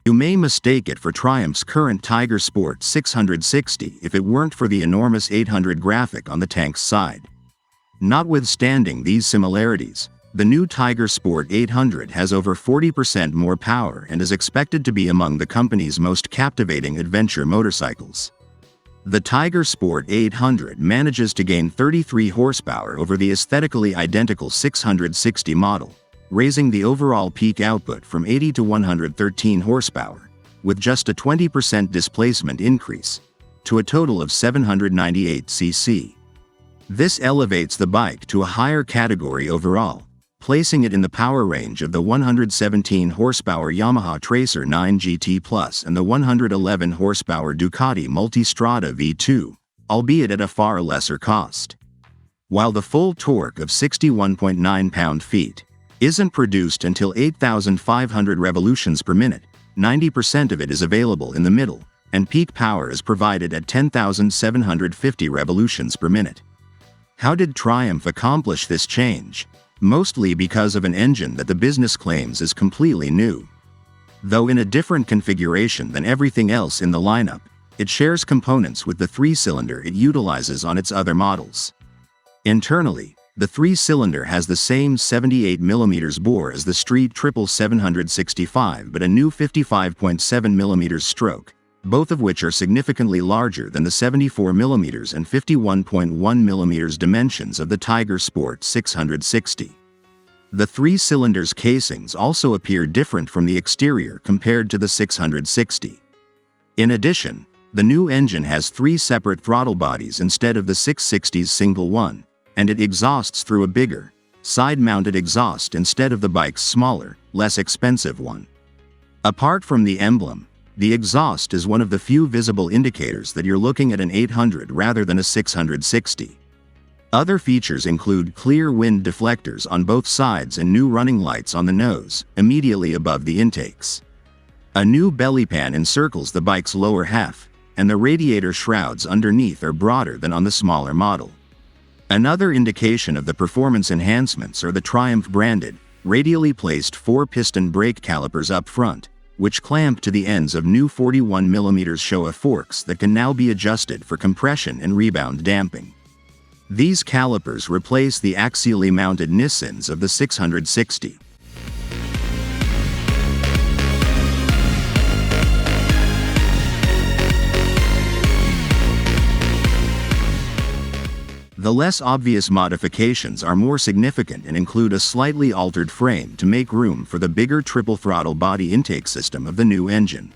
You may mistake it for Triumph's current Tiger Sport 660 if it weren't for the enormous 800 graphic on the tank's side. Notwithstanding these similarities, the new Tiger Sport 800 has over 40% more power and is expected to be among the company's most captivating adventure motorcycles. The Tiger Sport 800 manages to gain 33 horsepower over the aesthetically identical 660 model, raising the overall peak output from 80 to 113 horsepower, with just a 20% displacement increase, to a total of 798 cc. This elevates the bike to a higher category overall, placing it in the power range of the 117 horsepower Yamaha Tracer 9 GT Plus and the 111 horsepower Ducati Multistrada V2, albeit at a far lesser cost. While the full torque of 61.9 pound-feet isn't produced until 8,500 revolutions per minute, 90% of it is available in the middle, and peak power is provided at 10,750 revolutions per minute. How did Triumph accomplish this change? Mostly because of an engine that the business claims is completely new. Though in a different configuration than everything else in the lineup, it shares components with the 3-cylinder it utilizes on its other models. Internally, the 3-cylinder has the same 78mm bore as the Street Triple 765 but a new 55.7mm stroke, both of which are significantly larger than the 74mm and 51.1mm dimensions of the Tiger Sport 660. The 3-cylinder's casings also appear different from the exterior compared to the 660. In addition, the new engine has 3 separate throttle bodies instead of the 660's single one, and it exhausts through a bigger, side-mounted exhaust instead of the bike's smaller, less expensive one. Apart from the emblem, the exhaust is one of the few visible indicators that you're looking at an 800 rather than a 660. Other features include clear wind deflectors on both sides and new running lights on the nose, immediately above the intakes. A new belly pan encircles the bike's lower half, and the radiator shrouds underneath are broader than on the smaller model. Another indication of the performance enhancements are the Triumph-branded, radially placed 4-piston brake calipers up front, which clamp to the ends of new 41mm Showa forks that can now be adjusted for compression and rebound damping. These calipers replace the axially mounted Nissans of the 660. The less obvious modifications are more significant and include a slightly altered frame to make room for the bigger triple-throttle body intake system of the new engine.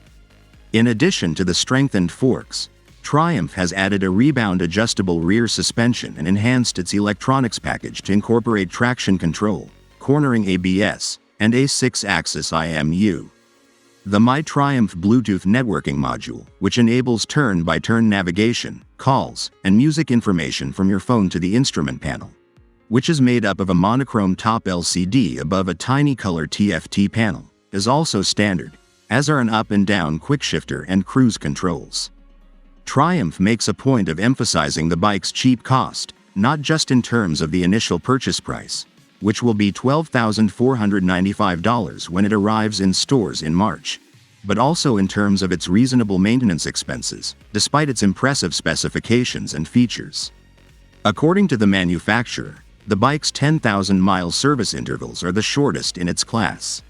In addition to the strengthened forks, Triumph has added a rebound-adjustable rear suspension and enhanced its electronics package to incorporate traction control, cornering ABS, and a 6-axis IMU. The My Triumph Bluetooth networking module, which enables turn-by-turn navigation, calls, and music information from your phone to the instrument panel, which is made up of a monochrome top LCD above a tiny color TFT panel, is also standard, as are an up and down quickshifter and cruise controls. Triumph makes a point of emphasizing the bike's cheap cost, not just in terms of the initial purchase price, which will be $12,495 when it arrives in stores in March, but also in terms of its reasonable maintenance expenses, despite its impressive specifications and features. According to the manufacturer, the bike's 10,000-mile service intervals are the shortest in its class.